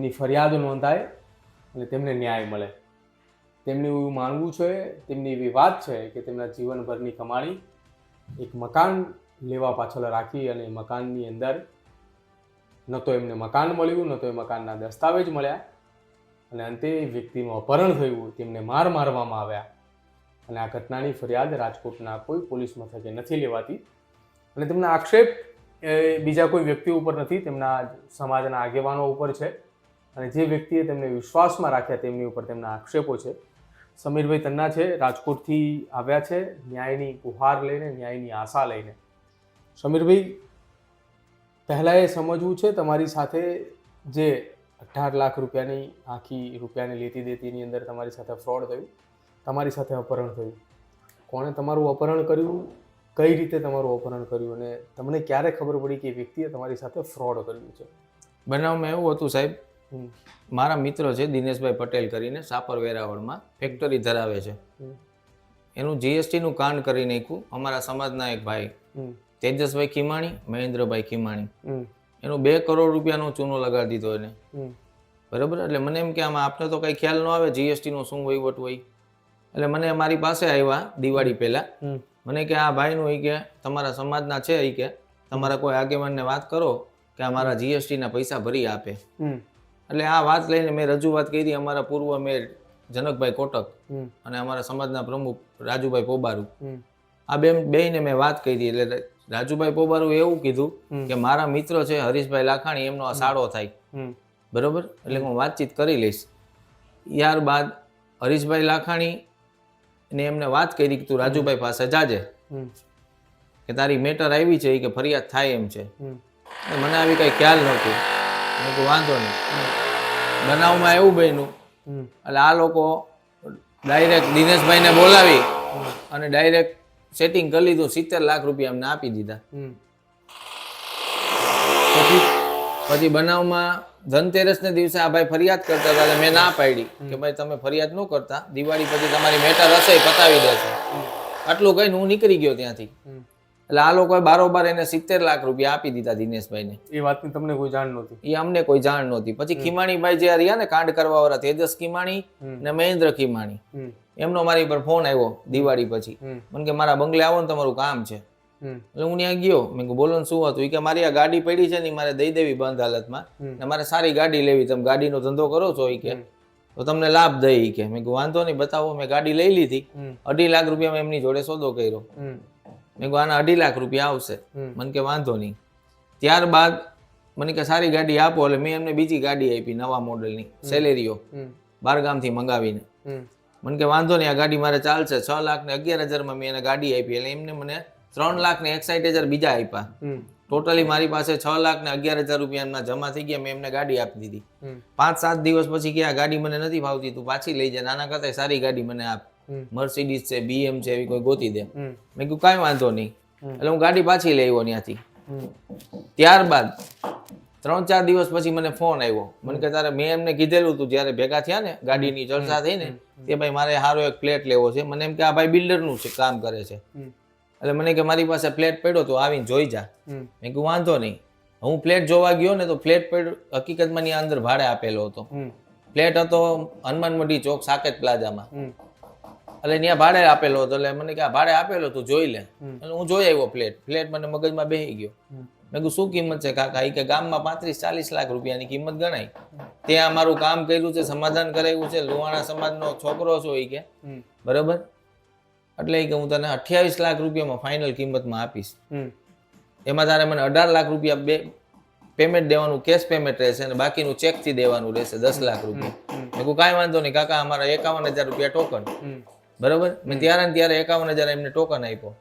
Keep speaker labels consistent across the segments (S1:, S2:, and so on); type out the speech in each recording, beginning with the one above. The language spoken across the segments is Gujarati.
S1: ની ફરિયાદ નોંધાય અને તેમને ન્યાય મળે. તેમનું એવું માનવું છે, તેમની એવી વાત છે કે તેમના જીવનભરની કમાણી એક મકાન લેવા પાછળ રાખી અને મકાનની અંદર ન તો એમને મકાન મળ્યું, ન તો એ મકાનના દસ્તાવેજ મળ્યા અને અંતે વ્યક્તિનું અપહરણ થયું, તેમને માર મારવામાં આવ્યા અને આ ઘટનાની ફરિયાદ રાજકોટના કોઈ પોલીસ મથકે નથી લેવાતી અને તેમના આક્ષેપ બીજા કોઈ વ્યક્તિ ઉપર નથી, તેમના સમાજના આગેવાનો ઉપર છે અને જે વ્યક્તિએ તેમને વિશ્વાસમાં રાખ્યા તેમની ઉપર તેમના આક્ષેપો છે. સમીરભાઈ તન્ના છે, રાજકોટથી આવ્યા છે ન્યાયની ગુહાર લઈને, ન્યાયની આશા લઈને. સમીરભાઈ, પહેલાં એ સમજવું છે તમારી સાથે જે 18 લાખ રૂપિયાની આખી રૂપિયાની લેતી દેતીની અંદર તમારી સાથે ફ્રોડ થયું, તમારી સાથે અપહરણ થયું, કોણે તમારું અપહરણ કર્યું, કઈ રીતે તમારું અપહરણ કર્યું અને તમને ક્યારે ખબર પડી કે એ વ્યક્તિએ તમારી સાથે ફ્રોડ કર્યું છે?
S2: બનાવમાં એવું હતું સાહેબ, મારા મિત્ર છે દિનેશભાઈ પટેલ કરીને, સાપર વેરાવળમાં ફેક્ટરી ધરાવે છે. એનું જીએસટીનું કાંડ કરી નાખ્યું અમારા સમાજના એક ભાઈ તેજસભાઈ ખીમાણી, મહેન્દ્રભાઈ ખીમાણી. એનું 2 કરોડ રૂપિયાનો ચૂનો લગાડી દીધો એને. બરાબર. એટલે મને એમ કે આમાં આપને તો કઈ ખ્યાલ ન આવે જીએસટીનો શું વહીવટ હોય. એટલે મને મારી પાસે આવ્યા દિવાળી પહેલા, મને કે આ ભાઈનું એ કે તમારા સમાજના છે, એ કે તમારા કોઈ આગેવાનને વાત કરો કે આ મારા જીએસટીના પૈસા ભરી આપે. એટલે આ વાત લઈને મેં રજૂઆત કરી અમારા પૂર્વ મેયર જનકભાઈ કોટક અને અમારા સમાજના પ્રમુખ રાજુભાઈ પોબારુ. આ બેયને મેં વાત કરી. એટલે રાજુભાઈ પોબારુ એવું કીધું કે મારા મિત્ર છે હરીશભાઈ લાખાણી, એમનો આ સાડો થાય. બરોબર. એટલે હું વાતચીત કરી લઈશ. ત્યારબાદ હરીશભાઈ લાખાણી ને એમને વાત કરી કે તું રાજુભાઈ પાસે જાજે કે તારી મેટર આવી છે કે ફરિયાદ થાય એમ છે. મને આવી કઈ ખ્યાલ નહોતું. મેં કહ્યું વાંધો નહીં. બનાવમાં એવું બન્યું એટલે આ લોકો ડાયરેક્ટ દિનેશભાઈને બોલાવી અને ડાયરેક્ટ સેટિંગ કરી લીધું. 70 લાખ રૂપિયા અમને આપી દીધા. પછી બનાવમાં ધનતેરસને દિવસે આ ભાઈ ફરિયાદ કરતા હતા. મેં ના પાડી કે ભાઈ તમે ફરિયાદ ન કરતા, દિવાળી પછી તમારી મેટર હશે પતાવી દેશે. આટલું કહીને હું નીકળી ગયો ત્યાંથી. એટલે આ લોકોએ બારોબાર એને 70 લાખ રૂપિયા આપી દીધા દિનેશભાઈને.
S1: એ વાતની તમને કોઈ જાણ નહોતી?
S2: એ અમને કોઈ જાણ નહોતી. પછી ખીમાણીભાઈ જે રહ્યા ને કાંડ કરવા વાળા, તેજસ ખીમાણી ને મહેન્દ્ર ખીમાણી, એમનો મારી પર ફોન આવ્યો દિવાળી પછી. મને કે મારા બંગલે આવો ને તમારું કામ છે. એટલે હું ત્યાં ગયો. મેં કહ્યું બોલો ને શું હતું? એ કે મારી આ ગાડી પડી છે ને મારે દઈ દેવી બંધ હાલતમાં ને મારે સારી ગાડી લેવી, તમે ગાડીનો ધંધો કરો છો એ કે તો તમને લાભ દઈ કે. મેં કહ્યું વાંધો નહીં બતાવો. મેં ગાડી લઈ લીધી. 2.5 લાખ રૂપિયામાં એમની જોડે સોદો કર્યો. મેં કહ્યું આના 2.5 લાખ રૂપિયા આવશે. મને કે વાંધો નહીં. ત્યારબાદ મને કે સારી ગાડી આપો. એટલે મેં એમને બીજી ગાડી આપી નવા મોડલની સેલેરીઓ, 12 ગામથી મંગાવીને. મને કે વાંધો નહીં, આ ગાડી મારે ચાલશે. 6,11,000 મેં એને ગાડી આપી. એટલે એમને મને 3,61,000 બીજા આપ્યા. ટોટલી મારી પાસે 6,11,000 રૂપિયા એમના જમા થઈ ગયા. મેં એમને ગાડી આપી દીધી. 5-7 દિવસ પછી કે આ ગાડી મને નથી ભાવતી, તું પાછી લઈ જાય, નાના કરતા સારી ગાડી મને આપ, મર્સિડીઝ છે, BM છે, એવી કોઈ ગોતી દે. મેં કીધું કાંઈ વાંધો નહીં. એટલે હું ગાડી પાછી લઈ આવ્યો ત્યાંથી. ત્યારબાદ 3-4 દિવસ પછી મને ફોન આવ્યો. મને કે તારે મેં એમને કીધેલું હતું જ્યારે ભેગા થયા ને ગાડીની ચર્ચા થઈ ને કે ભાઈ મારે સારો એક ફ્લેટ લેવો છે. મને એમ કે આ ભાઈ બિલ્ડરનું કામ કરે છે. એટલે મને કે મારી પાસે ફ્લેટ પડ્યો તો આવીને જોઈ જા. મેં કીધું વાંધો નહીં. હું ફ્લેટ જોવા ગયો ને તો ફ્લેટ પડ્યો હકીકતમાં ની અંદર ભાડે આપેલો હતો. ફ્લેટ હતો હનુમાન મંડી ચોક સાકેત પ્લાઝામાં. એટલે ત્યાં ભાડે આપેલો હતો. એટલે મને કે આ ભાડે આપેલો તું જોઈ લે. એટલે હું જોઈ આવ્યો ફ્લેટ. ફ્લેટ મને મગજમાં બેસી ગયો. મેં કીધું શું કિંમત છે કાકા? એ કે ગામમાં 35-40 લાખ રૂપિયાની કિંમત ગણાય. ત્યાં મારું કામ કર્યું છે, સમાધાન કરાવ્યું છે, લુહાણા સમાજનો છોકરો છો એ કે. બરાબર. એટલે કે હું તને 28 લાખ રૂપિયામાં ફાઇનલ કિંમતમાં આપીશ. એમાં તારે મને 18 લાખ રૂપિયા પેમેન્ટ દેવાનું, કેશ પેમેન્ટ રહેશે અને બાકીનું ચેકથી દેવાનું રહેશે 10 લાખ રૂપિયા. મેં કહ્યું કાંઈ વાંધો નહીં કાકા, અમારા 51,000 રૂપિયા ટોકન. બરાબર. મેં ત્યારે ને ત્યારે 51,000 એમને ટોકન આપ્યો.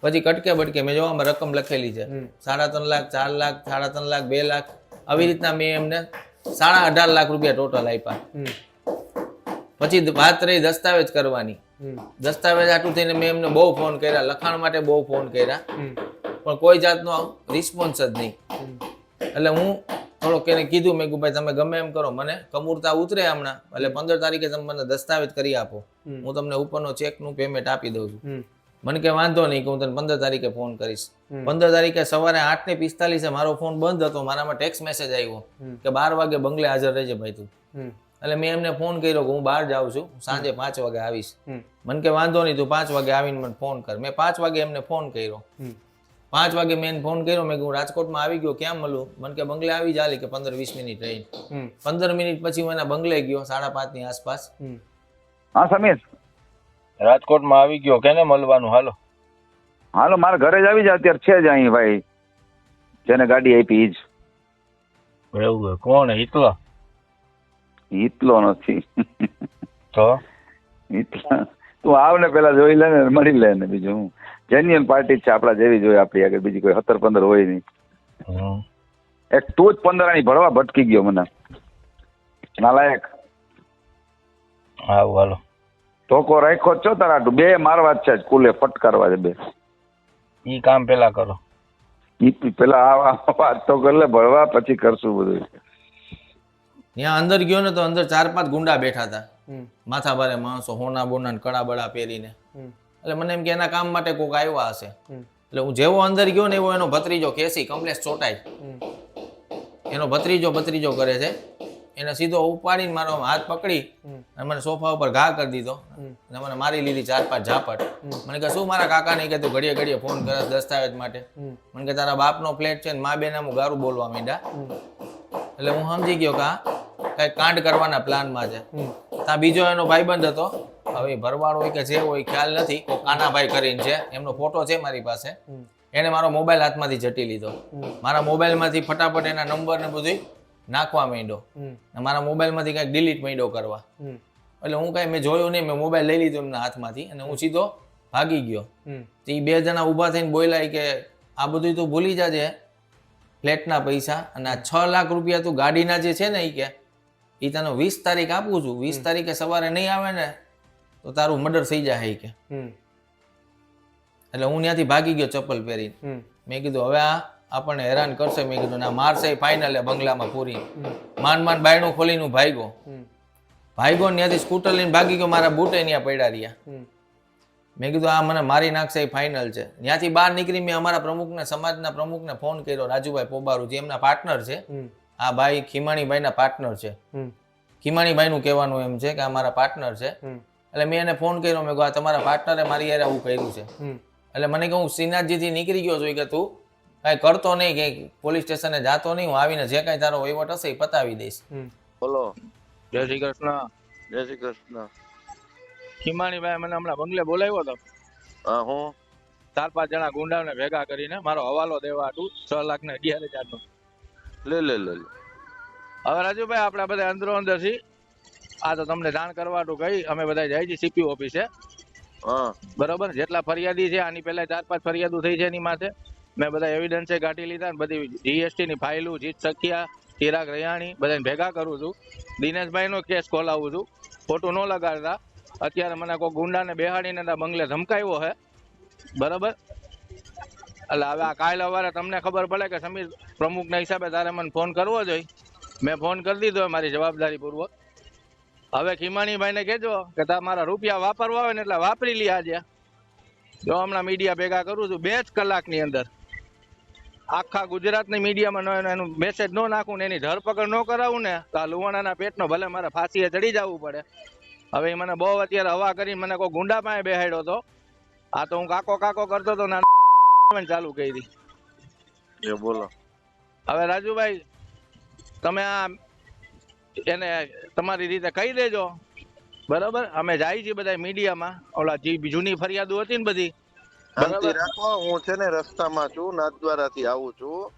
S2: પછી કટકે બટકે મેં જોવામાં રકમ લખેલી છે 3.5 લાખ, 4 લાખ, 3.5 લાખ, 2 લાખ, આવી રીતના મેં એમને 18.5 લાખ રૂપિયા ટોટલ આપ્યા. પછી વાત રહી દસ્તાવેજ કરવાની. દસ્તાવેજ આટલું થઈને મેં એમને બહુ ફોન કર્યા, લખાણ માટે બહુ ફોન કર્યા, પણ કોઈ જાતનો રિસ્પોન્સ જ નહીં. એટલે હું થોડોક એને કીધું, મેં કીધું ભાઈ તમે ગમે એમ કરો, મને કમૂરતા ઉતરે હમણાં, એટલે 15 તારીખે તમે મને દસ્તાવેજ કરી આપો, હું તમને ઉપરનો ચેકનું પેમેન્ટ આપી દઉં છું. મને કે વાંધો નહીં કે હું તને 15 તારીખે ફોન કરીશ. 15 તારીખે સવારે 8:45 મારો ફોન બંધ હતો, મારામાં ટેક્સ્ટ મેસેજ આવ્યો કે 12 વાગે બંગલે હાજર રહેજે ભાઈ તું. એટલે મેં એમને ફોન કર્યો કે હું બહાર જાઉં છું, સાંજે 5 વાગે આવીશ. મને કે વાંધો નહીં તું 5 વાગે આવીને મને ફોન કર. મેં 5 વાગે એમને ફોન કર્યો. 5 વાગે મેં ફોન કર્યો, મેં હું રાજકોટમાં આવી ગયો, ક્યાં મળું? મને કે બંગલે આવી જાલી કે 15-20 મિનિટ રહી. 15 મિનિટ પછી હું એના બંગલે ગયો 5:30 ની આસપાસ.
S3: હા સમીર,
S4: રાજકોટમાં આવી ગયો, કેને મળવાનું? હાલો
S3: હાલો મારા ઘરે જ આવી જા, અત્યારે છે જ અહીં ભાઈ જેને ગાડી આપી ઈ જ.
S4: એવું? કોણ? હિતલો?
S3: હિતલો નથી.
S4: તો
S3: હિતલા તું આવ ને પેલા જોઈ લે ને, મળી લે ને. બીજું હું જેન્યુઅન પાર્ટી છે આપડા જેવી જોઈએ આપડી આગળ, બીજી કોઈ 17-15 હોય નહીં. એક તું જ 15 ભરવા ભટકી ગયો મને, નાલાયક.
S4: આવું હાલો.
S3: ધોકો રાખ્યો છો તારા, બે મારવા જ છે કુલે, ફટકારવા છે બે.
S4: ઈ કામ પેલા કરો.
S3: ઈ પેલા આ વાત તો કર લે, ભરવા પછી કરશું બધું.
S2: ત્યાં અંદર ગયો ને તો અંદર 4-5 ગુંડા બેઠા હતા, માથા ભારે માણસો, હોના બોના ને કડા બડા પહેરીને. એટલે મને એમ કે એના કામ માટે કોઈક આવ્યા હશે. એટલે હું જેવો અંદર ગયો ને એવો એનો ભત્રીજો કેસી કમલેશ ચોટાઈ, એનો ભત્રીજો કરે છે. એને સીધો ઉપાડીને મારો હાથ પકડી અને મને સોફા ઉપર ઘા કરી દીધો અને મને મારી લીધી 4-5 ઝાપટ. મને કે શું મારા કાકા નહીં કે તું ઘડીએ ઘડીએ ફોન કરે દસ્તાવેજ માટે? મને કે તારા બાપનો ફ્લેટ છે ને મા બે નામું ગારું બોલવા માંડ્યા. એટલે હું સમજી ગયો કે કઈ કાંડ કરવાના પ્લાનમાં છે. ત્યાં બીજો એનો ભાઈબંધ હતો, હવે ભરવાડ હોય કે જે હોય ખ્યાલ નથી, કાનાભાઈ કરીને છે, એમનો ફોટો છે મારી પાસે. એને મારો મોબાઈલ હાથમાંથી ઝટી લીધો. મારા મોબાઈલમાંથી ફટાફટ એના નંબર ને બધું નાખવા માંડ્યો, મારા મોબાઈલમાંથી કંઈક ડિલીટ માંડ્યો કરવા. એટલે હું કાંઈ મેં જોયું નહીં, મેં મોબાઈલ લઈ લીધો એમના હાથમાંથી અને હું સીધો ભાગી ગયો. તો એ 2 જણા ઊભા થઈને બોલ્યા કે આ બધું તું ભૂલી જાજે, ફ્લેટના પૈસા અને આ 6 લાખ રૂપિયા તું ગાડીના જે છે ને એ કે એ તને 20 તારીખ આપું છું, 20 તારીખે સવારે નહીં આવે ને તો તારું મર્ડર થઈ જાય કે. એટલે હું ત્યાંથી ભાગી ગયો ચપ્પલ પહેરીને. મેં કીધું હવે આ આપણને હેરાન કરશે. મેં કીધું ના મારશે ફાઇનલ બંગલામાં પૂરી. માંડ બાયણું ખોલીને ભાગ્યો ને ત્યાંથી સ્કૂટર લઈને ભાગી ગયો. મારા બૂટે ત્યાં પડ્યા રહ્યા. મેં કીધું આ મને મારી નાખશે એ ફાઇનલ છે. ત્યાંથી બહાર નીકળી મેં અમારા પ્રમુખને, સમાજના પ્રમુખને ફોન કર્યો, રાજુભાઈ પોબારુ, જે એમના પાર્ટનર છે. આ ભાઈ ખીમાણીભાઈના પાર્ટનર છે. ખીમાણીભાઈનું કહેવાનું એમ છે કે આ મારા પાર્ટનર છે. એટલે મેં એને ફોન કર્યો, મેં કહ્યું આ તમારા પાર્ટનરે મારી યાર આવું કર્યું છે. એટલે મને કે હું શ્રીનાથજીથી નીકળી ગયો છું કે તું કાંઈ કરતો નહીં, કે પોલીસ સ્ટેશને જાતો નહીં, હું આવીને જે કાંઈ તારો વહીવટ હશે એ પતાવી દઈશ.
S4: બોલો. જય શ્રી કૃષ્ણ.
S5: જય શ્રી કૃષ્ણ.
S4: ખીમાણીભાઈ મને હમણાં બંગલે બોલાવ્યો હતો.
S5: હા હું
S4: 4-5 જણા ગુંડાઓને ભેગા કરીને મારો હવાલો દેવા હતું 6 લાખ ને 11,000 નો.
S5: લે લે લે
S4: હવે રાજુભાઈ આપણે બધા અંદરો અંદર છીએ. આ તો તમને જાણ કરવાનું કહી અમે બધા જાય છે સીપી ઓફિસે.
S5: હા
S4: બરોબર. જેટલા ફરિયાદી છે આની પહેલા 4-5 ફરિયાદો થઈ છે એની માથે મેં બધા એવિડન્સે કાઢી લીધા ને બધી જીએસટી ની ફાઇલું, જીત સખિયા, ચિરાગ રૈયાણી બધાને ભેગા કરું છું. દિનેશભાઈ નો કેસ ખોલાવું છું. ખોટું ન લગાડતા. અત્યારે મને કોઈ ગુંડાને બેહાડીને બંગલે ધમકાવ્યો છે. બરાબર. એટલે હવે આ કાલે સવારે તમને ખબર પડે કે સમીર પ્રમુખના હિસાબે તારે મને ફોન કરવો જોઈએ. મેં ફોન કરી દીધો મારી જવાબદારી પૂર્વક. હવે ખીમાણીભાઈને કહેજો કે તમારા રૂપિયા વાપરવા આવે ને એટલે વાપરી લે. આજે જો હમણાં મીડિયા ભેગા કરું છું 2 જ કલાકની અંદર આખા ગુજરાતની મીડિયામાં એનું મેસેજ ન નાખું ને એની ધરપકડ ન કરાવું ને તો આ લુવાણાના પેટનો ભલે મારે ફાંસીએ ચડી જવું પડે. હવે એ મને બહુ અત્યારે હવા કરીને મને કોઈ ગુંડા પાસે બેહાડ્યો હતો. આ તો હું કાકો કરતો હતો ને ચાલુ કરી.
S5: એ બોલો.
S4: હવે રાજુભાઈ તમે આ એને તમારી રીતે કહી દેજો. બરાબર. અમે જાય છીએ બધા મીડિયામાં. ઓલા જે જૂની ફરિયાદો હતી ને બધી
S5: શાંતિ રાખો. હું છે ને રસ્તામાં છું, નાથદ્વારાથી આવું છું.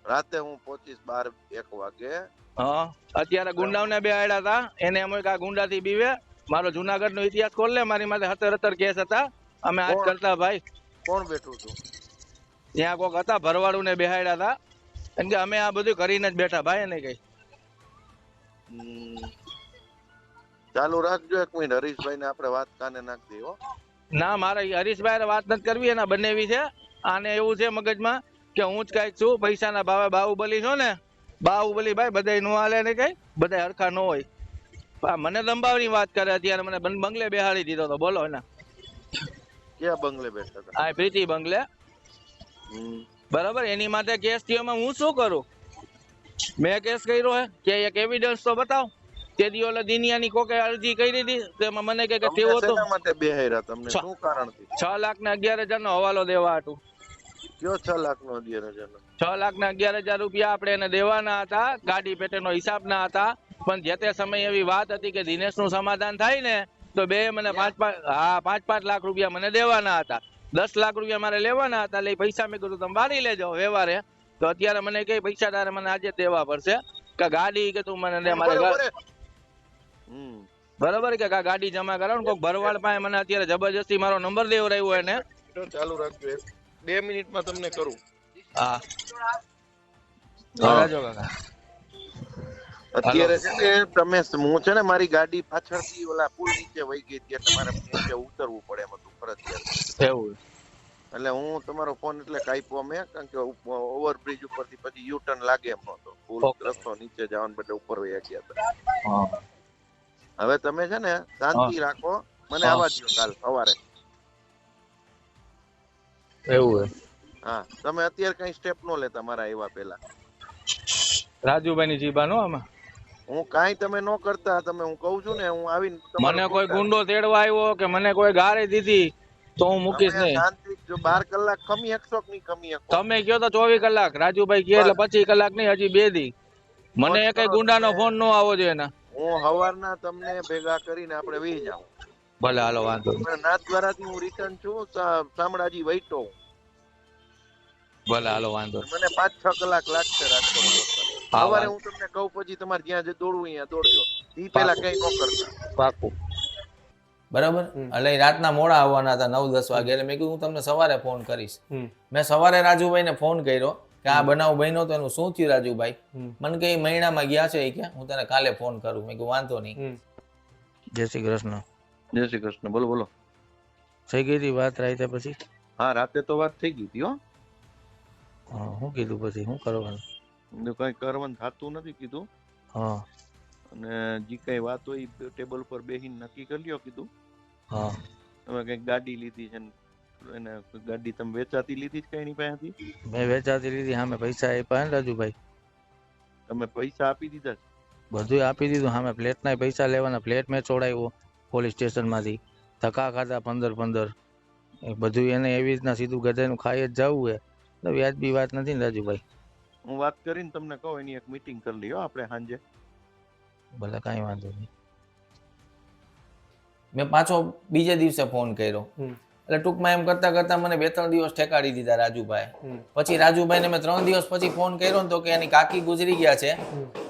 S5: રાતે હું પહોંચીશ 12-1 વાગે.
S4: હા અત્યારે ગુંડાઓને બેહાડ્યા હતા. એને એમ હોય કે આ ગુંડાથી બીવે. મારો જુનાગઢ નો ઇતિહાસ ખોલ લે. મારી માથે 77 કેસ હતા. અમે આજ કરતા ભાઈ.
S5: કોણ બેઠું છું?
S4: ત્યાં કોક હતા ભરવાડું ને બેહાડ્યા હતા. કેમ કે અમે આ બધું કરીને જ બેઠા ભાઈ. એને કઈ
S5: ચાલુ રાખજો. 1 મિનિટ હરીશભાઈ ને આપણે વાત કાને નાખી દઈએ.
S4: ના મારે હરીશભાઈ વાત નથી કરવી. એના બંનેવી છે. આને એવું છે મગજમાં કે હું જ કઈક છું પૈસાના ભાવે બાહુબલી છો ને. બાહુબલી ભાઈ બધા નો હાલે ને કઈ બધા હરખા ન હોય. મને દંબાવની વાત કરે. અત્યારે મને બંગલે બેહાડી દીધો તો બોલો એના
S5: ક્યાં બંગલે બેઠા હતા?
S4: આ પ્રીતિ બંગલે.
S5: હમ.
S4: બરાબર, એની માટે કેસ થયો, એમાં હું શું કરું? મેં કેસ કર્યો હે કે એક એવિડન્સ તો બતાવ. તે દી ઓલા દિનિયાની કોકે અરજી કરી હતી, તેમાં મને કે
S5: તમને
S4: તેવો તો
S5: શેના માટે બેહાર્યા? તમને શું કારણથી?
S4: 6,11,000 નો હવાલો દેવા હતું.
S5: કયો 6 લાખ નો 11,000 નો?
S4: 6,11,000 રૂપિયા આપણે એને દેવાના હતા, ગાડી પેટેનો હિસાબ ના હતા. પણ જે તે સમયે એવી વાત હતી કે દિનેશનું સમાધાન થાય ને તો બે મને 5-5 લાખ રૂપિયા મને દેવાના હતા. 10 લાખ રૂપિયા મારે લેવાના હતા. એટલે પૈસા મેં કીધું તમે વારી લેજો વ્યવહારે. તો અત્યારે મને કઈ પૈસા તારે મને આજે જ દેવા પડશે કે ગાડી કે તું મને દે મારે
S5: બરોબર. હમ.
S4: બરોબર કે ગાડી જમા કરાવો ને. કોઈક ભરવાડ પાસે મને અત્યારે જબરજસ્તી મારો નંબર દેવરાવ્યો એને.
S5: ચાલુ રાખજો, 2 મિનિટમાં તમને કરું.
S4: હા
S5: હા.
S4: રાજો કાકા.
S5: અત્યારે છે ને તમે, હું છે ને મારી ગાડી પાછળથી ઓલા પુલ નીચે વહી ગઈ હતી એટલે મારે નીચે ઉતરવું પડે એમ હતું ફરજિયાત.
S4: એવું
S5: એટલે હું તમારો ફોન એટલે કાપ્યો મેં, કારણ કે ઓવરબ્રિજ ઉપરથી પછી યુ ટર્ન લાગે એમ નતો. પુલ રસ્તો નીચે જવાનું બદલે ઉપર વહી ગયા હતા. હવે તમે છે ને શાંતિ રાખો, મને આવવા દો કાલ સવારે.
S4: એવું
S5: હા, તમે અત્યારે કઈ સ્ટેપ નો લેતા મારા એવા પેલા.
S4: રાજુભાઈ ની જીબાનો આમાં
S5: હું કાંઈ તમે નો કરતા. તમે, હું કહું છું ને, હું આવીને
S4: મને કોઈ ગુંડો તેડવા આવ્યો કે મને કોઈ ગાળી દીધી તો હું મૂકીશ નહીં.
S5: શાંતિ, જો 12 કલાક ખમી શકશો કે નહીં ખમી શકો?
S4: તમે કયો તો 24 કલાક, રાજુભાઈ કહે એટલે 25 કલાક નહીં, હજી 2 દી. મને એકય ગુંડાનો ફોન નો આવવો જોઈએ ને.
S5: હું હવારના તમને ભેગા કરીને આપણે વહી જાઉં.
S4: ભલે હાલો, વાંધો નહીં.
S5: નાથદ્વારાથી હું રિટર્ન છું, શામળાજી વૈટો.
S4: ભલે હાલો, વાંધો નહીં.
S5: મને 5-6 કલાક લાગશે રાજકોટ પહોંચતા. સવારે હું તમને કહું, પછી તમારે જ્યાં જે દોડવું અહીંયા દોડજો. ઈ પેલા કઈ ન કરતા.
S4: પાકું.
S2: બરાબર. એટલે રાતના મોડા આવવાના હતા 9-10 વાગે. એટલે મેં કીધું હું તમને સવારે ફોન કરીશ. મેં સવારે રાજુભાઈને ફોન કર્યો કે આ બનાવ બન્યો તો એનું શું થયું રાજુભાઈ? મને કે મહિનામાં ગયા છે કે હું તને કાલે ફોન કરું. મેં કીધું વાંધો નહીં.
S4: જય શ્રી કૃષ્ણ.
S5: જય શ્રી કૃષ્ણ. બોલો બોલો.
S4: થઈ ગઈ હતી વાત રાતે પછી?
S5: હા, રાતે તો વાત થઈ ગઈ હતી હો.
S4: હા, શું કીધું પછી? શું કરવાનું?
S5: કઈ કરવાનું થતું નથી કીધું.
S4: હા.
S5: અને જે કઈ વાત હોય ટેબલ પર બેસીને નક્કી કરી લ્યો કીધું.
S4: હા.
S5: તમે કઈક ગાડી લીધી છે ને એને ગાડી તમે વેચાતી લીધી છે કઈ એની પાસેથી?
S4: મેં વેચાતી લીધી. સામે પૈસા આપ્યા ને રાજુભાઈ?
S5: તમે પૈસા આપી દીધા?
S4: બધું આપી દીધું. સામે ફ્લેટના પૈસા લેવાના. ફ્લેટ મેં છોડાવ્યો પોલીસ સ્ટેશન માંથી. ધક્કા ખાધા 15 બધું એને એવી રીતના સીધું ગધેનું ખાઈ જ જવું હે. એટલે વ્યાજબી વાત નથી ને રાજુભાઈ.
S5: હું વાત કરીને તમને કહું, એની એક મીટિંગ કરી લ્યો આપણે સાંજે.
S4: ભલે, કાંઈ વાંધો નહીં.
S2: મેં પાછો બીજે દિવસે ફોન કર્યો. એટલે ટૂંકમાં એમ કરતા કરતા મને 2-3 દિવસ ઠેકાડી દીધા રાજુભાઈ. પછી રાજુભાઈને મેં 3 દિવસ પછી ફોન કર્યો ને તો કે એની કાકી ગુજરી ગયા છે.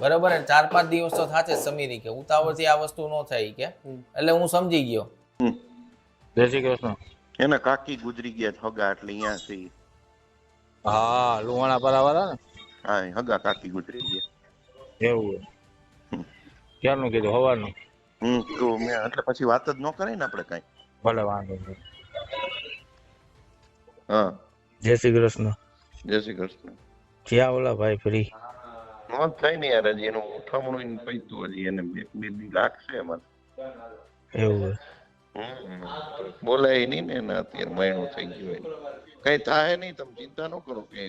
S2: બરાબર. 4-5 દિવસ તો થાશે સમીરી કે ઉતાવળથી આ વસ્તુ ન થઈ કે. એટલે હું સમજી ગયો.
S4: જય શ્રી કૃષ્ણ.
S5: એના કાકી ગુજરી ગયા હગા, એટલે અહીંયા છે.
S4: હા, લુહાણા પરાવાળા ને?
S5: હા, હગા કાકી ગુજરી ગયા.
S4: એવું ક્યારનું કીધું? સવારનું?
S5: તો મેં એટલે પછી વાત જ ન કરે ને આપણે કઈ.
S4: ભલે, વાંધો નહીં.
S5: હા,
S4: જય શ્રી કૃષ્ણ.
S5: જય શ્રી કૃષ્ણ.
S4: જ્યાં ઓલા ભાઈ ફ્રી
S5: ન થાય ને યાર, હજી એનું ઉઠામણું પૈતું હજી એને 2 દી લાગશે એમાં.
S4: એવું
S5: બોલાય નહીં ને એના અત્યારે મહિનો થઈ ગયો. કઈ થાય નહીં, તમે ચિંતા ન કરો. કે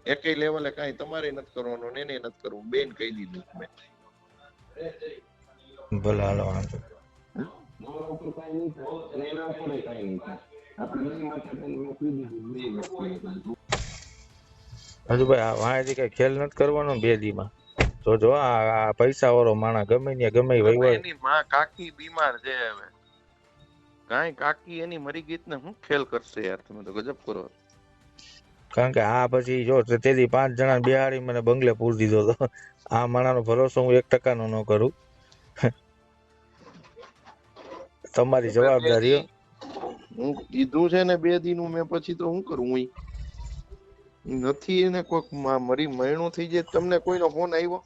S5: એકેય લેવલે કઈ તમારે નથી કરવાનું ને એને નથી કરવું. બેન કહી દીધું મેં.
S4: ભલે, હાલો, વાંધો. રાજુભાઈ, વાંચી કઈ ખેલ નથી કરવાનો 2 દીમાં. તો જો આ પૈસા વાળો માણસ ગમે ને ગમે વહીવટ.
S5: એની માં કાકી બીમાર છે હવે. કાંઈ કાકી એની મરી ગઈ ને હું ખેલ કરશે યાર? તમે તો ગજબ કરો.
S4: કારણ કે આ પછી જો તેથી 5 જણા બિહાડી મને બંગલે પૂરી દીધો તો આ માણાનો ભરોસો હું 1% નો ન કરું. તમારી જવાબદારી.
S5: હું કીધું છે ને 2 દી નું, મેં પછી તો શું કરું? હું નથી એને કોઈક મરી મહિનો થઈ જાય. તમને કોઈનો ફોન આવ્યો?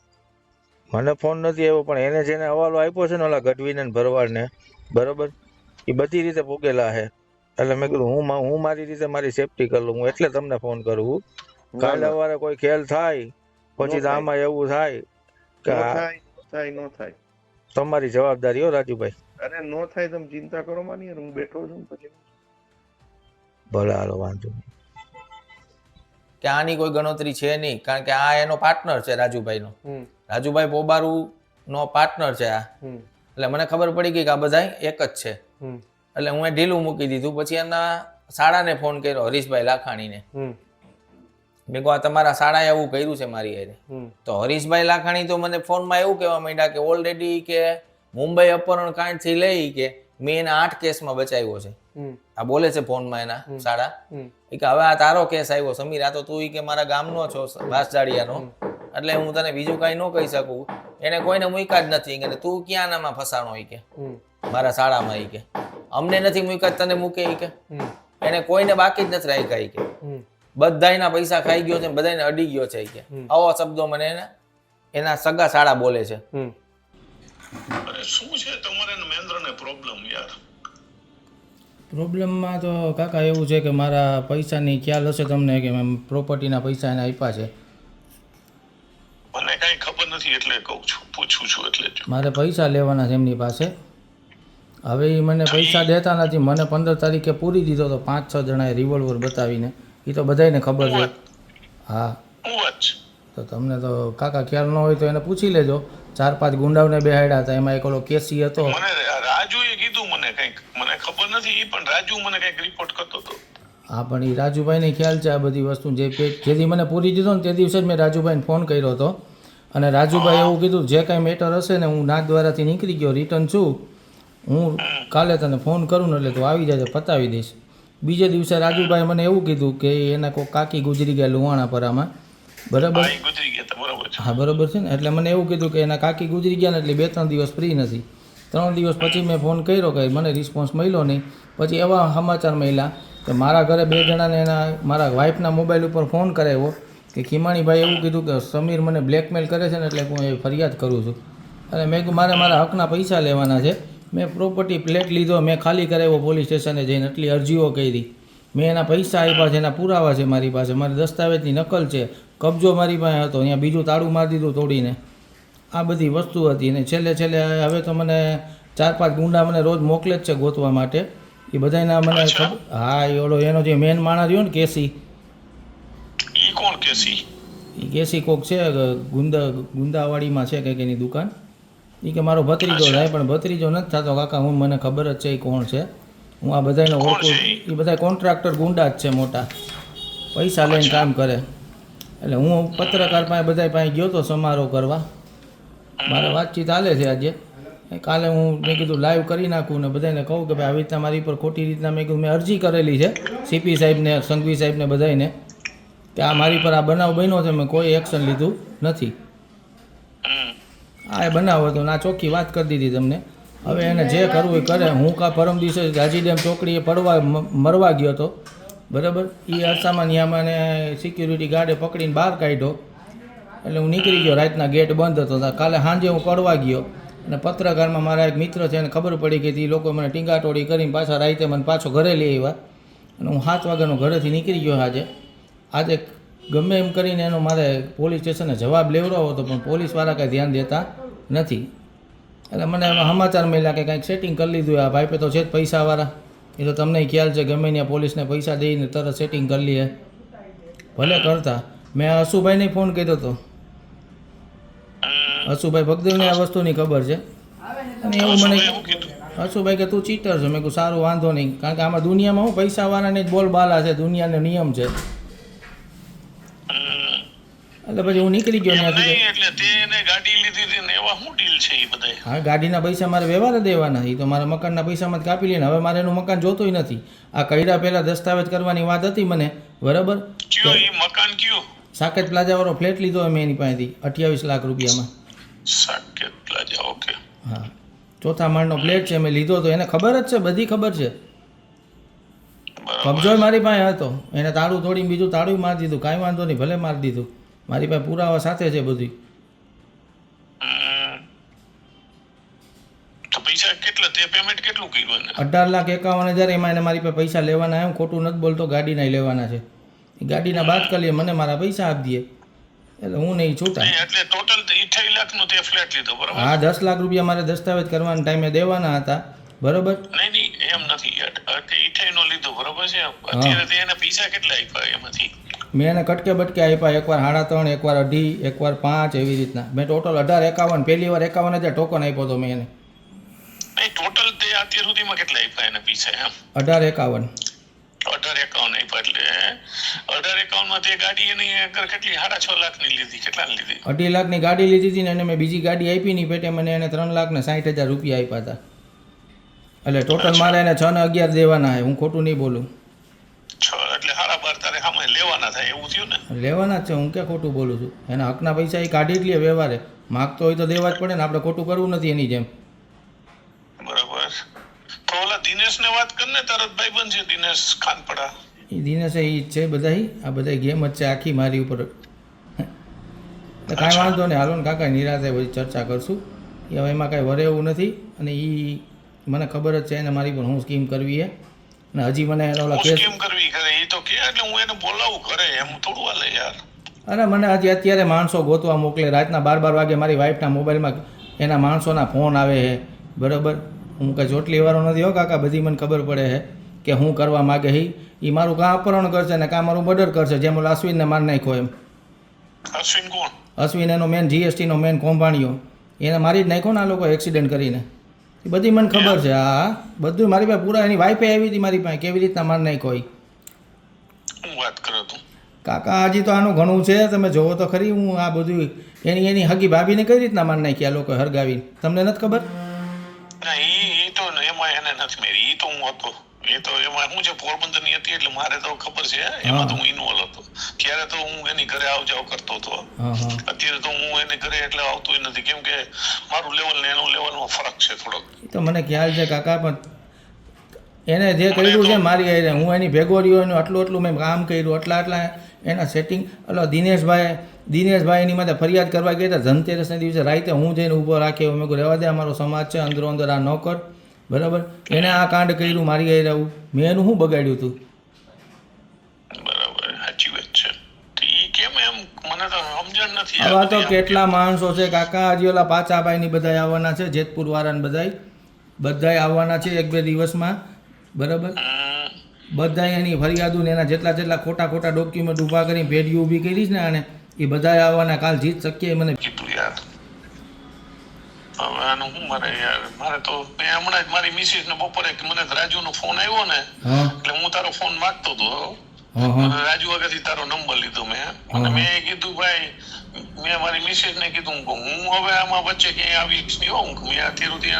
S4: મને ફોન નથી આવ્યો, પણ એને જેને હવાલો આપ્યો છે ને ઓલા ગઢવીને ભરવાડ ને, બરોબર, એ બધી રીતે પોગેલા છે. એટલે મેં કીધું હું મારી રીતે મારી સેફટી કરી લઉં. હું એટલે તમને ફોન કરું. કાલે સવારે કોઈ ખેલ થાય પછી તો આમાં એવું થાય કે
S5: થાય ન થાય.
S4: તમારી જવાબદારી હો રાજુભાઈ.
S5: અરે નો થાય, તમે ચિંતા કરો માની. હું બેઠો છું. પછી
S2: ભલે હાલો વાંધો નહીં કે આની કોઈ ગણતરી છે નહીં કારણ કે આ એનો પાર્ટનર છે રાજુભાઈનો રાજુભાઈ પોબારુ નો પાર્ટનર છે આ એટલે મને ખબર પડી ગઈ કે આ બધા એક જ છે એટલે હું એ ઢીલું મૂકી દીધું પછી એના શાળાને ફોન કર્યો હરીશભાઈ લાખાણીને મેં કહું આ તમારા શાળાએ એવું કર્યું છે મારી હારે તો હરીશભાઈ લાખાણી તો મને ફોનમાં એવું કહેવા માંડ્યા કે ઓલરેડી કે મુંબઈ અપહરણ કાંડથી લઈ કે મેં એના 8 કેસમાં બચાવ્યો છે આ બોલે છે ફોનમાં એના શાળા કે હવે આ તારો કેસ આવ્યો સમીર આ તો તું કે મારા ગામનો છો વાસજાડિયાનો એટલે હું તને બીજું કાંઈ ન કહી શકું એને કોઈને મૂક્યા જ નથી કે તું ક્યાં આનામાં ફસાણો કે મારા શાળામાં કે અમને નથી મૂક્યા તને મૂકે કે એને કોઈને બાકી જ નથી રાખ્યા કે બધાયના પૈસા ખાઈ ગયો છે બધાને અડી ગયો છે કે આવા શબ્દો મને એના સગા શાળા બોલે છે
S6: શું છે તમારે મહેન્દ્રને પ્રોબ્લેમ યાર
S7: પ્રોબ્લેમમાં તો કાકા એવું છે કે મારા પૈસાની ખ્યાલ હશે તમને કે મેં પ્રોપર્ટીના પૈસા એને આપ્યા છે
S6: મને કઈ ખબર નથી એટલે કહું છું પૂછું છું એટલે
S7: મારે પૈસા લેવાના છે એમની પાસે હવે એ મને પૈસા દેતા નથી મને 15 તારીખે પૂરી દીધો તો 5-6 જણાએ રિવોલ્વર બતાવીને એ તો બધાને ખબર છે હા તો તમને તો કાકા ખ્યાલ ન હોય તો એને પૂછી લેજો 4-5 ગુંડાઓને બેહાડ્યા હતા એમાં એક ઓલો કેસી હતો
S6: મને રાજુએ કીધું મને કંઈક મને ખબર નથી ઈ પણ રાજુ મને કંઈક રિપોર્ટ કરતો હતો
S7: હા પણ એ રાજુભાઈને ખ્યાલ છે આ બધી વસ્તુ જેથી મને પૂરી દીધો ને તે દિવસે જ મેં રાજુભાઈને ફોન કર્યો હતો અને રાજુભાઈ એવું કીધું જે કાંઈ મેટર હશે ને હું નાથદ્વારાથી નીકળી ગયો રિટર્ન છું હું કાલે તને ફોન કરું ને એટલે તું આવી જાય પતાવી દઈશ બીજે દિવસે રાજુભાઈ મને એવું કીધું કે એના કોઈ કાકી ગુજરી ગયા લુહાણાપરામાં બરાબર હા બરાબર છે ને એટલે મને એવું કીધું કે એના કાકી ગુજરી ગયા ને એટલે 2-3 દિવસ ફ્રી નથી 3 દિવસ પછી મેં ફોન કર્યો કે મને રિસ્પોન્સ મળ્યો નહીં પછી એવા સમાચાર મળ્યા કે મારા ઘરે 2 જણાને એના મારા વાઈફના મોબાઈલ ઉપર ફોન કરાવ્યો કે ખીમાણીભાઈ એવું કીધું કે સમીર મને બ્લેકમેલ કરે છે ને એટલે હું એ ફરિયાદ કરું છું અને મેં કીધું મારે મારા હકના પૈસા લેવાના છે મેં પ્રોપર્ટી ફ્લેટ લીધો મેં ખાલી કરાવ્યો પોલીસ સ્ટેશને જઈને એટલી અરજીઓ કરી મેં એના પૈસા આપ્યા છે એના પુરાવા છે મારી પાસે મારી દસ્તાવેજની નકલ છે કબજો મારી પાસે હતો અહીંયા બીજું તાળું મારી દીધું તોડીને આ બધી વસ્તુ હતી અને છેલ્લે હવે તો મને 4-5 ગુંડા મને રોજ મોકલે જ છે ગોતવા માટે એ બધાના મને હા એ ઓલો એનો જે મેન માણસ રહ્યો ને કેસી
S6: ઈ કોણ કેસી
S7: એ કેસી કોક છે ગુંદાવાડીમાં છે કંઈક એની દુકાન એ કે મારો ભત્રીજો થાય પણ ભત્રીજો નથી થતો કાકા હું મને ખબર જ છે એ કોણ છે હું આ બધાને ઓળખું એ બધા કોન્ટ્રાક્ટર ગુંડા જ છે મોટા પૈસા લઈને કામ કરે એટલે હું પત્રકાર પાસે બધા પાસે ગયો તો સમારોહ કરવા મારે વાતચીત હાલે છે આજે કાલે મેં કીધું લાઈવ કરી નાખું ને બધાને કહું કે ભાઈ આવી રીતના મારી પર ખોટી રીતના મેં કીધું મેં અરજી કરેલી છે સીપી સાહેબને સંઘવી સાહેબને બધાને કે આ મારી પર આ બનાવ બન્યો છે મેં કોઈ એક્શન લીધું નથી આ એ બનાવ હતો ને આ ચોખ્ખી વાત કરી દીધી તમને હવે એને જે કરવું એ કરે હું પરમ દિવસે ગાજી ડેમ ચોકડીએ મરવા ગયો હતો બરાબર એ અરસામાં ત્યાં મને સિક્યુરિટી ગાર્ડે પકડીને બહાર કાઢ્યો એટલે હું નીકળી ગયો રાતના ગેટ બંધ હતો કાલે સાંજે હું પડવા ગયો અને પત્રકારમાં મારા એક મિત્ર છે એને ખબર પડી કે એ લોકો મને ટીંગાટોળી કરીને પાછા રાતે મને પાછો ઘરે લઈ આવ્યા અને હું 7 વાગ્યાનો ઘરેથી નીકળી ગયો આજે ગમે એમ કરીને એનો મારે પોલીસ સ્ટેશને જવાબ લેવડાવો હતો પણ પોલીસવાળા કાંઈ ધ્યાન દેતા નથી એટલે મને એમાં સમાચાર મળ્યા કે કાંઈક સેટિંગ કરી લીધું આ ભાઈ તો છે જ પૈસાવાળા એ તો તમને ખ્યાલ છે ગમે ત્યાં પોલીસને પૈસા દઈને તરત સેટિંગ કરી લઈએ ભલે કરતા મેં હસુભાઈને ફોન કર્યો હતો હસુભાઈ ભગદેવને આ વસ્તુની ખબર છે અને એવું મને હસુભાઈ કે તું ચીટર છે મેં કહું સારું વાંધો નહીં કારણ કે આમાં દુનિયામાં હું પૈસાવાળાને જ બોલબાલા છે દુનિયાનો નિયમ છે એટલે પછી હું નીકળી ગયો હા ગાડીના પૈસા મારે વ્યવહાર દેવાના એ તો મારા મકાનના પૈસામાં જ કાપી લઈને હવે મારે એનું મકાન જોતું નથી આ કઈડા પહેલા દસ્તાવેજ કરવાની વાત હતી મને બરાબર સાકેત પ્લાઝાવાળો ફ્લેટ લીધો મેં એની પાસેથી 28 લાખ રૂપિયામાં હા 4થા માળનો ફ્લેટ છે મેં લીધો તો એને ખબર જ છે બધી ખબર છે કબજો મારી પાસે હતો એને તાળું તોડીને બીજું તાળું મારી દીધું કાંઈ વાંધો નહીં ભલે મારી દીધું મારી પાસે પુરાવા સાથે છે બધું 18,51,000 એમાં એને મારી પાસે પૈસા લેવાના એમ ખોટું નથી બોલતો ગાડીના લેવાના છે એ ગાડીના બાદ કરી મને મારા પૈસા આપી દે એટલે હું નહીં છૂટા હા 10 લાખ રૂપિયા મારે દસ્તાવેજ કરવાના ટાઈમે દેવાના હતા બરોબર
S6: એમ નથી. 28 નો લીધો બરોબર છે. અત્યારે તે એના પૈસા કેટલા આપ્યા એમાંથી?
S7: મેં એને કટકે બટકે આપ્યા, એકવાર 3.5, એકવાર 2.5, એકવાર 5, એવી રીતના. મેં ટોટલ 1851, પહેલી વાર 51,000 ટોકન આપ્યો હતો મેં એને.
S6: નહીં, ટોટલ તે અત્યાર સુધીમાં કેટલા આપ્યા એના પૈસા એમ?
S7: 1851.
S6: 1851 આપ્યા એટલે 1851 માં તે ગાડી એની કેટલી 6.5 લાખ ની લીધી? કેટલા લીધી?
S7: 2.5 લાખની ગાડી લીધી હતી ને એને મેં બીજી ગાડી આપી ની પેટે મને એને 3,60,000 રૂપિયા આપ્યા હતા. એટલે ટોટલ મારે એને 6 ને 11 દેવાના છે, હું ખોટું નહીં બોલું.
S6: 6 એટલે 12.5 તારે સામે લેવાના થાય એવું થયું ને?
S7: લેવાના જ છે, હું ક્યાં ખોટું બોલું છું. એના હકના પૈસા એ કાઢી જ લે વ્યવહારે. માગતો હોય તો દેવા જ પડે ને, આપણે ખોટું કરવું નથી એની જેમ.
S6: બરાબર. તો ઓલા દિનેશ ને વાત કર ને, તારો ભાઈબંધ છે દિનેશ ખાનપડા.
S7: એ દિનેશ એ જ છે બધા, આ બધા ગેમ જ છે આખી મારી ઉપર. કાંઈ વાંધો નહીં, હાલો ને કાકા નિરાતે બધી ચર્ચા કરશું. એ હવે એમાં કાંઈ વરે એવું નથી. અને એ મને ખબર જ છે એને મારી પર હું સ્કીમ કરવી છે. અને હજી મને એનો ઓલા કેસ
S6: કેમ કરવી કરે એ તો કે, એટલે હું એને બોલાવું ઘરે, એમ થોડું હાલે યાર.
S7: અરે મને હજી અત્યારે માણસો ગોતવા મોકલે, રાતના 12 વાગે મારી વાઈફના મોબાઈલમાં એના માણસોના ફોન આવે છે, બરાબર. હું કંઈ ચોટલી વાળો નથી હો કાકા, બધી મને ખબર પડે છે કે હું કરવા માગે એ મારું કાં અપહરણ કરશે ને કાં મારું મર્ડર કરશે, જેમ ઓલા અશ્વિનને માર નાખ્યો એમ.
S6: અશ્વિન કોણ?
S7: અશ્વિન એનો મેન જીએસટીનો મેન કોમ્પાણીઓ, એને મારી જ નાખ્યો ને આ લોકો એક્સિડન્ટ કરીને. એ બધી મને ખબર છે. હા, બધું મારી પાસે પૂરા, એની વાઈફે આવી હતી મારી પાસે, કેવી રીતના માર નાખ્યો એ.
S6: હું વાત કરો તું
S7: કાકા હજી તો આનું ઘણું છે, તમે જોવો તો ખરી. હું આ બધું એની હગી ભાભીને કઈ રીતના માર નાખી આ લોકો હરગાવીને, તમને નથી ખબર?
S6: ના, ઈ તો એમાં એને નથી મેરી. ઈ તો હું હતો, એ તો એમાં હું છે પોરબંદર ની હતી એટલે મારે તો ખબર છે, એમાં તો હું ઇન્વોલ્વ હતો. ત્યારે તો હું એની ઘરે આવ જાવ કરતો હતો. અત્યારે તો હું એની ઘરે એટલે આવતો નથી, કેમ કે મારું લેવલ ને એનું લેવલમાં ફરક છે થોડોક.
S7: એ તો મને ખ્યાલ છે કાકા, પણ એને જે કર્યું છે મારી હારે, હું એની ભેગો રહ્યો, એનું આટલું મેં કામ કર્યું, આટલા એના સેટિંગ. એટલે દિનેશભાઈ એની માટે ફરિયાદ કરવા ગયા હતા ધનતેરસના દિવસે રાતે, હું જઈને ઊભો રાખ્યો. મેં કહ્યું રહેવા દે, અમારો સમાજ છે, અંદરો અંદર આ ન કર, બરાબર. એને આ કાંડ કર્યું મારી હારે, આવું મેં એનું શું બગાડ્યું હતું?
S6: બરાબર, સાચી વાત છે. તો ઈ કેમ એમ મને તો સમજણ નથી.
S7: આવા તો કેટલા માણસો છે કાકા, હજી ઓલા પાચાભાઈ ની બધા આવવાના છે, જેતપુર વાળાને બધાય આવવાના છે 1-2 દિવસમાં, બરાબર. બધા એની ફરિયાદો ને એના જેટલા ખોટા ડોક્યુમેન્ટ ઊભા કરી ભેડિયું ઊભી કરી છે ને આને, એ બધા આવવાના. કાલ જીત શકીએ મને
S6: કીધું યાર. હવે આનું શું મારે તો હમણાં જ મારી મિસિસ ને બપોરે મને રાજુ નો ફોન આવ્યો ને, એટલે હું તારો ફોન માંગતો હતો. રાજુ આગળથી તારો નંબર લીધો મેં, અને મેં કીધું ભાઈ, મેં મારી મિસિસ ને કીધું હું હવે આમાં વચ્ચે ક્યાંય આવીશ નહીં હો. મેં અત્યાર સુધી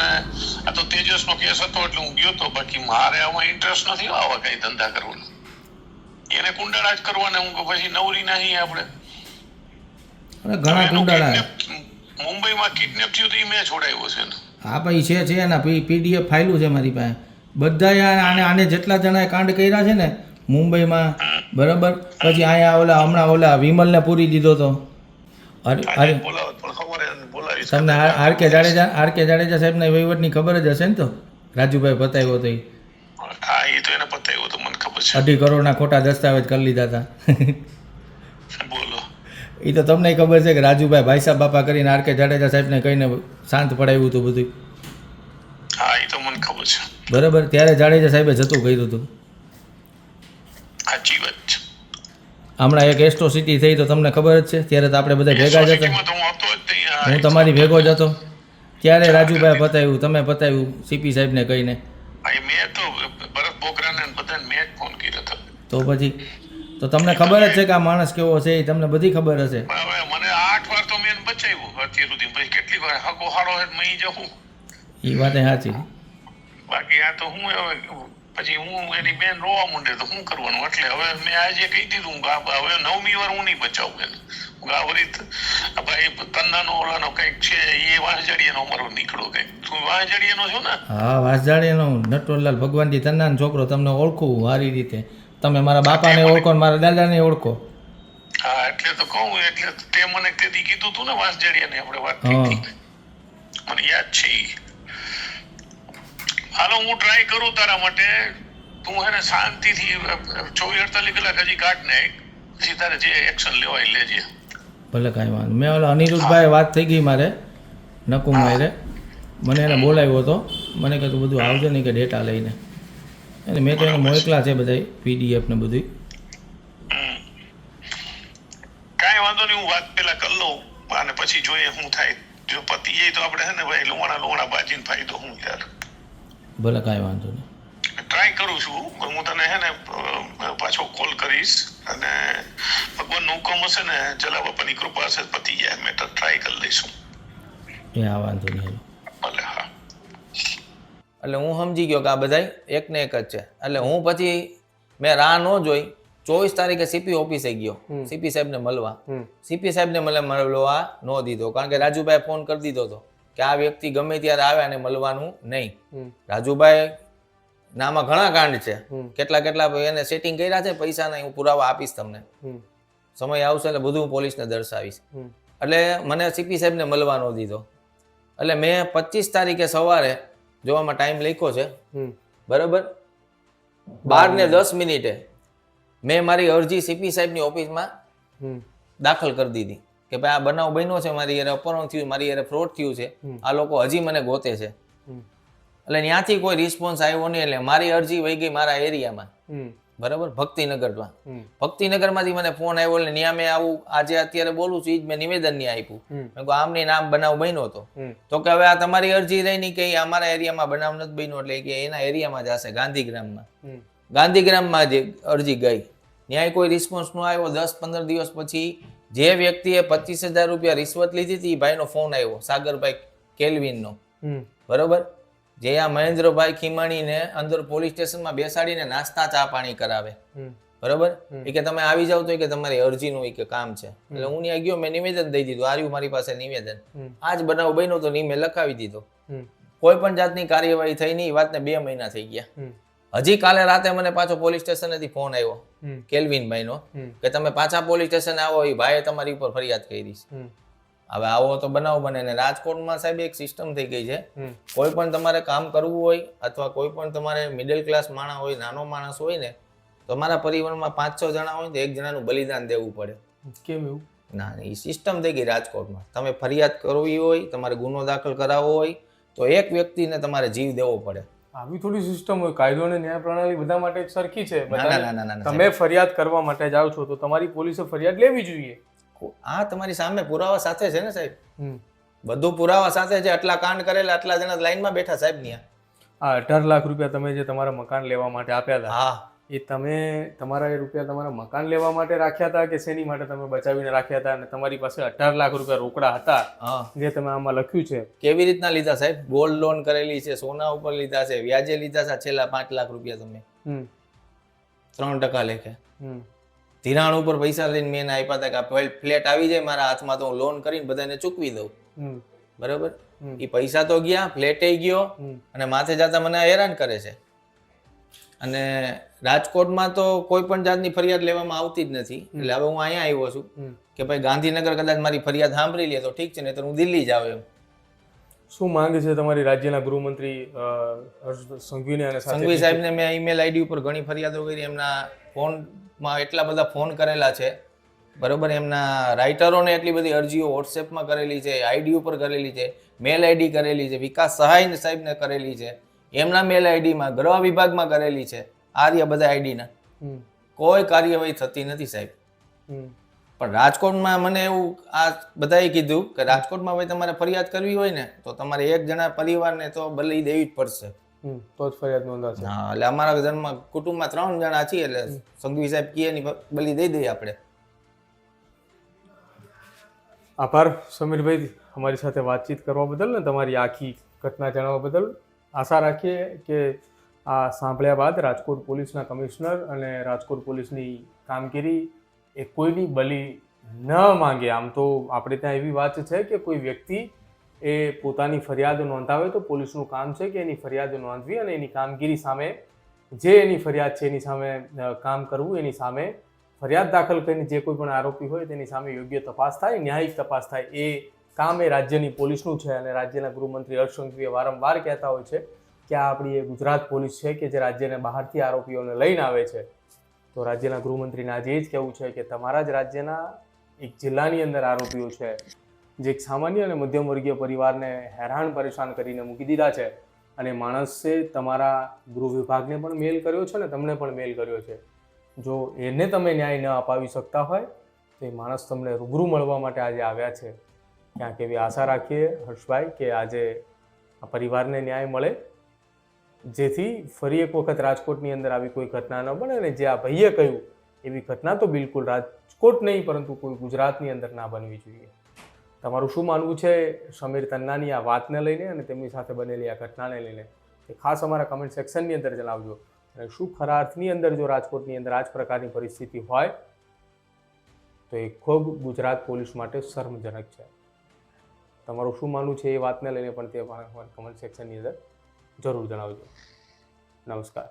S6: આ તો તેજસ નો કેસ હતો એટલે હું ગયો તો, બાકી મારે આમાં ઇન્ટરેસ્ટ નથી આવા કઈ ધંધા કરવાનો. એને કુંડાળા જ કરવાના. હું પછી નવરી નહીં આપણે.
S7: ઘણા કુંડાળા
S6: મુંબઈમાં કિડનેપ થયું તો મેં છોડાવ્યો છે ને.
S7: હા ભાઈ છે એના પીડીએફ ફાઇલું છે મારી પાસે. બધા આને જેટલા જણાએ કાંડ કર્યા છે ને મુંબઈમાં, બરાબર. પછી અહીંયા હમણાં વિમલને પૂરી દીધો તો. તમને આર.કે. જાડેજા સાહેબના વહીવટની ખબર જ હશે ને? તો રાજુભાઈ પતાવ્યો તો
S6: હા, એ તો એને પતાવ્યો તો મને ખબર છે.
S7: 2.5 કરોડના ખોટા દસ્તાવેજ કરી લીધા હતા.
S6: બોલો.
S7: એ તો તમને ખબર છે કે રાજુભાઈ ભાઈ સાહેબ બાપા કરીને આર.કે. જાડેજા સાહેબને કહીને શાંત પડાવ્યું હતું બધું.
S6: હા, એ તો મને ખબર છે.
S7: બરાબર. ત્યારે જાડેજા સાહેબે જતું કર્યું હતું.
S6: સાચી વાત છે.
S7: હમણાં એક એસ્ટ્રોસિટી થઈ તો તમને ખબર જ છે. ત્યારે તો આપણે બધા ભેગા જ હતા. હું તમારી ભેગો જ હતો. ત્યારે રાજુભાઈ પતાવ્યું, તમે પતાવ્યું સીપી સાહેબને કહીને.
S6: મેં તો ભરત બોકરાને બધાને મેં ફોન કર્યો હતો.
S7: તો પછી તો તમને ખબર જ છે કે આ માણસ કેવો છે, એ તમને બધી ખબર હશે.
S6: હવે મને 8 વાર તો મેં બચાવ્યું અત્યાર સુધી, પછી કેટલી વાર હગો હાડો હે મહી જવું.
S7: એ વાત સાચી.
S6: બાકી આ તો હું હવે પછી હું એની બેન રોવા માંડે તો શું કરવાનું. એટલે હવે મેં આજે કહી દીધું હવે 9મી વાર હું નહીં બચાવું એને. ગાવરીત ભાઈ તન્નાનો ઓલાનો કંઈક છે, એ વાંસજાડિયાનો અમારો નીકળો કંઈક. તું વાંસજાડિયાનો છો ને? હા,
S7: વાંસજાડિયાનો નટવરલાલ ભગવાનજી તન્નાનો છોકરો. તમને ઓળખું સારી રીતે. તમે મારા બાપાને ઓળખો, મારા દાદાને ઓળખો.
S6: હા, એટલે તો કહું. એટલે તે મને તેથી કીધું તું ને વાંસજાડિયાને આપણે વાત કરી, મને યાદ છે. હાલો, હું ટ્રાય કરું તારા માટે. તું હે ને શાંતિથી 24-48 કલાક હજી કાઢ ને, પછી તારે જે એક્શન લેવાય લેજે.
S7: ભલે કાંઈ વાંધો. મેં ઓલા અનિરુદ્ધભાઈ વાત થઈ ગઈ મારે નકુમારે, મને એને બોલાવ્યો હતો. મને કીધું બધું આવજો નહીં કે ડેટા લઈને. એટલે મેં તો એને મોકલા છે બધા PDF ને બધું.
S6: કાંઈ વાંધો નહીં, હું વાત પેલા કરી લઉં અને પછી જોઈએ શું થાય. જો પતી જાય તો આપણે છે ને ભાઈ લોણા બાજીને ફાયદો શું યાર.
S7: ભલે કાંઈ વાંધો નહીં.
S6: ટ્રાય કરું છું, હું તને છે ને પાછો કોલ કરીશ અને ભગવાનનું હુકમ હશે ને જલા બાપાની કૃપા હશે પતી જાય મેટર, ટ્રાય કરી લઈશું.
S7: એ આ વાંધો નહીં.
S6: ભલે. હા,
S2: એટલે હું સમજી ગયો કે આ બધા એક ને એક જ છે. એટલે હું પછી મેં રાહ ન જોઈ, 24 તારીખે CP ઓફિસે ગયો CP સાહેબને મળવા. CP સાહેબને મળવા ન દીધો, કારણ કે રાજુભાઈ ફોન કરી દીધો હતો કે આ વ્યક્તિ ગમે ત્યારે આવે અને મળવાનું નહીં. રાજુભાઈ નામાં ઘણા કાંડ છે, કેટલા એને સેટિંગ કર્યા છે પૈસાના, હું પુરાવા આપીશ તમને, સમય આવશે એટલે બધું હું પોલીસને દર્શાવીશ. એટલે મને CP સાહેબને મળવા ન દીધો. એટલે મેં 25 તારીખે સવારે જોવામાં ટાઈમ લખ્યો છે બરાબર, 12:10 મેં મારી અરજી CP સાહેબની ઓફિસમાં દાખલ કરી દીધી કે ભાઈ આ બનાવ બન્યો છે, મારી યારે અપહરણ થયું, મારી યારે ફ્રોડ થયું છે, આ લોકો હજી મને ગોતે છે. એટલે ત્યાંથી કોઈ રિસ્પોન્સ આવ્યો નહીં. એટલે મારી અરજી વહી ગઈ મારા એરિયામાં બરાબર, ભક્તિનગરમાં. ભક્તિનગરમાંથી મને ફોન આવ્યો એટલે ત્યાં મેં આવું આજે અત્યારે બોલું છું એ જ મેં નિવેદન નહીં આપ્યું. મેં કહું આમની નામ બનાવ બન્યો હતો તો કે હવે આ તમારી અરજી રહી નહીં કે અમારા એરિયામાં બનાવ નથી બન્યો, એટલે કે એના એરિયામાં જ હશે ગાંધીગ્રામમાં. ગાંધીગ્રામમાં જે અરજી ગઈ ન્યાય કોઈ રિસ્પોન્સ ન આવ્યો. 10-15 દિવસ પછી જે વ્યક્તિએ 25,000 રૂપિયા રિશ્વત લીધી હતી એ ભાઈનો ફોન આવ્યો, સાગરભાઈ કેલ્વિનનો બરોબર, જે આ મહેન્દ્રભાઈ ખીમાણીને અંદર પોલીસ સ્ટેશનમાં બેસાડીને નાસ્તા ચા પાણી કરાવે બરોબર. એ કે તમે આવી જાવ તો કે તમારી અરજીનું કે કામ છે. એટલે હું ત્યાં ગયો, મેં નિવેદન દઈ દીધું, આવ્યું મારી પાસે નિવેદન, આજ બનાવ બન્યો તો મેં લખાવી દીધો. કોઈ પણ જાતની કાર્યવાહી થઈ નહીં. વાતને 2 મહિના થઈ ગયા. હજી કાલે રાતે મને પાછો પોલીસ સ્ટેશનેથી ફોન આવ્યો કેલ્વિનભાઈનો કે તમે પાછા પોલીસ સ્ટેશન આવો, એ ભાઈએ તમારી ઉપર ફરિયાદ કરી છે. હવે આવો તો બનાવ બને ને રાજકોટમાં સાહેબ એક સિસ્ટમ થઈ ગઈ છે, કોઈ પણ તમારે કામ કરવું હોય અથવા કોઈ પણ તમારે મિડલ ક્લાસ માણસ હોય, નાનો માણસ હોય ને, તમારા પરિવારમાં 5-6 જણા હોય તો એક જણાનું બલિદાન દેવું પડે.
S1: કેમ એવું?
S2: ના, એ સિસ્ટમ થઈ ગઈ રાજકોટમાં. તમે ફરિયાદ કરવી હોય, તમારે ગુનો દાખલ કરાવવો હોય તો એક વ્યક્તિને તમારે જીવ દેવો પડે.
S1: આવી થોડી સિસ્ટમ હોય? કાયદો અને ન્યાય પ્રણાલી બધા માટે સરખી છે.
S2: ના,
S1: તમે ફરિયાદ કરવા માટે જાઓ છો તો તમારી પોલીસે ફરિયાદ લેવી જોઈએ.
S2: આ તમારી સામે પુરાવા સાથે છે ને સાહેબ, બધું પુરાવા સાથે છે. આટલા કાંડ કરેલા, આટલા જણા લાઈનમાં બેઠા સાહેબ ત્યાં.
S1: આ 18 લાખ રૂપિયા તમે જે તમારા મકાન લેવા માટે આપ્યા હતા,
S2: હા,
S1: એ તમે તમારા એ રૂપિયા તમારા મકાન લેવા માટે રાખ્યા હતા કે શેની માટે તમે બચાવીને રાખ્યા હતા? અને તમારી પાસે 18 લાખ રૂપિયા રોકડા હતા જે તમે આમાં લખ્યું છે,
S2: કેવી રીતના લીધા સાહેબ? ગોલ્ડ લોન કરેલી છે, સોના ઉપર લીધા છે, વ્યાજે લીધા છે. છેલ્લા 5 લાખ રૂપિયા તમે 3% લેખે ધિરાણ ઉપર પૈસા લઈને મેં એને આપ્યા હતા કે ફ્લેટ આવી જાય મારા હાથમાં તો હું લોન કરીને બધાને ચૂકવી દઉં બરાબર. એ પૈસા તો ગયા, ફ્લેટે ગયો અને માથે જતા મને હેરાન કરે છે. અને રાજકોટમાં તો કોઈ પણ જાતની ફરિયાદ લેવામાં આવતી જ નથી. એટલે હવે હું અહીંયા આવ્યો છું કે ભાઈ ગાંધીનગર કદાચ મારી ફરિયાદ સાંભળી લે તો ઠીક છે, નહીં તો હું દિલ્હી જાવ એમ.
S1: શું માંગ છે તમારી રાજ્યના ગૃહમંત્રી હર્ષ સંઘવીને? અને
S2: સંઘવી સાહેબને મેં ઈમેલ આઈડી ઉપર ઘણી ફરિયાદો કરી, એમના ફોનમાં એટલા બધા ફોન કરેલા છે બરોબર, એમના રાઇટરોને એટલી બધી અરજીઓ વોટ્સએપમાં કરેલી છે, આઈડી ઉપર કરેલી છે, મેલ આઈડી કરેલી છે, વિકાસ સહાય સાહેબને કરેલી છે, એમના મેલ આઈડીમાં, ગૃહ વિભાગમાં કરેલી છે. આ બધા આઈડીના કોઈ કાર્યવાહી થતી નથી સાહેબ. પણ રાજકોટમાં મને એવું આ બધાએ કીધું કે રાજકોટમાં ભાઈ તમારે ફરિયાદ કરવી હોય ને તો તમારે એક જણા પરિવારને તો બલી દેવી જ પડશે
S1: તો જ ફરિયાદ નોંધાશે.
S2: હા, એટલે અમારા ઘરમાં કુટુંબમાં 3 જણા છીએ એટલે સંઘવી સાહેબ કહે ની બલી દઈ દઈએ આપણે.
S1: આભાર સમીરભાઈ અમારી સાથે વાતચીત કરવા બદલ ને તમારી આખી ઘટના જણાવવા બદલ. આશા રાખીએ કે આ સાંભળ્યા બાદ રાજકોટ પોલીસના કમિશનર અને રાજકોટ પોલીસની કામગીરી એ કોઈની બલી ન માંગે. આમ તો આપણે ત્યાં એવી વાત છે કે કોઈ વ્યક્તિ એ પોતાની ફરિયાદ નોંધાવે તો પોલીસનું કામ છે કે એની ફરિયાદ નોંધવી અને એની કામગીરી સામે જે એની ફરિયાદ છે એની સામે કામ કરવું, એની સામે ફરિયાદ દાખલ કરીને જે કોઈ પણ આરોપી હોય તેની સામે યોગ્ય તપાસ થાય, ન્યાયિક તપાસ થાય. એ કામ એ રાજ્યની પોલીસનું છે. અને રાજ્યના ગૃહમંત્રી હર્ષ સંઘવીએ વારંવાર કહેતા હોય છે કે આ આપણી એ ગુજરાત પોલીસ છે કે જે રાજ્યને બહારથી આરોપીઓને લઈને આવે છે. તો રાજ્યના ગૃહમંત્રીને આજે એ જ કહેવું છે કે તમારા જ રાજ્યના એક જિલ્લાની અંદર આરોપીઓ છે જે એક સામાન્ય અને મધ્યમ વર્ગીય પરિવારને હેરાન પરેશાન કરીને મૂકી દીધા છે. અને માણસે તમારા ગૃહ વિભાગને પણ મેલ કર્યો છે ને તમને પણ મેલ કર્યો છે. જો એને તમે ન્યાય ન અપાવી શકતા હોય તો એ માણસ તમને રૂબરૂ મળવા માટે આજે આવ્યા છે. ક્યાંક એવી આશા રાખીએ હર્ષભાઈ કે આજે આ પરિવારને ન્યાય મળે, જેથી ફરી એક વખત રાજકોટની અંદર આવી કોઈ ઘટના ન બને. અને જે આ ભાઈએ કહ્યું એવી ઘટના તો બિલકુલ રાજકોટ નહીં પરંતુ કોઈ ગુજરાતની અંદર ના બનવી જોઈએ. તમારું શું માનવું છે સમીર તન્નાની આ વાતને લઈને અને તેમની સાથે બનેલી આ ઘટનાને લઈને એ ખાસ અમારા કમેન્ટ સેક્શનની અંદર જણાવજો. અને શું ખરા અર્થની અંદર જો રાજકોટની અંદર આ જ પ્રકારની પરિસ્થિતિ હોય તો એ ખૂબ ગુજરાત પોલીસ માટે શરમજનક છે. તમારું શું માનવું છે એ વાતને લઈને પણ તે કમેન્ટ સેક્શનની અંદર જરૂર જણાવજો. નમસ્કાર.